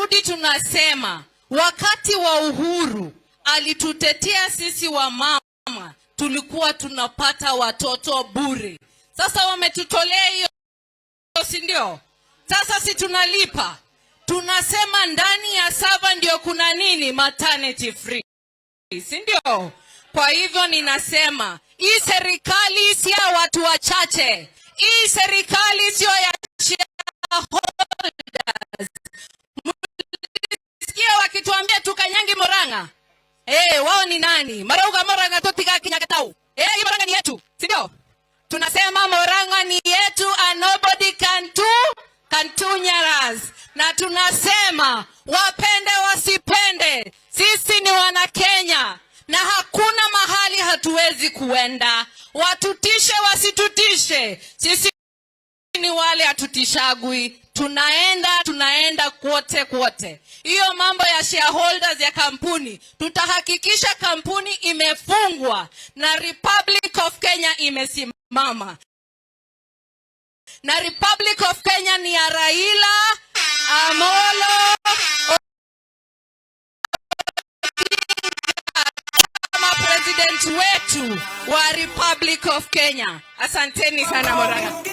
tunarudi tunasema, wakati wa Uhuru alitutetea sisi wa mama, tulikuwa tunapata watoto bure. Sasa wametutolea hiyo, si ndio? Sasa si tunalipa. Tunasema ndani ya saba ndio kuna nini? Maternity free, si ndio? Kwa hivyo ninasema, hii serikali si ya watu wachache. Hii serikali sio ya shareholders. Mlisikia wakituambia tukanyangi Murang'a? Wao ni nani? Marauga Murang'a totika Kinyakatau. Hii Murang'a ni yetu, si ndio? Tunasema Murang'a ni yetu and nobody can Nyaras. Na tunasema wapende wasipende, sisi ni wana Kenya na hakuna mahali hatuwezi kuenda. Watutishe wasitutishe, sisi ni wale hatutishagui. Tunaenda kwote. Hiyo mambo ya shareholders ya kampuni, tutahakikisha kampuni imefungwa na Republic of Kenya imesimama. Na Republic of Kenya ni ya Raila Amolo kama president wetu wa Republic of Kenya. Asanteni sana Murang'a.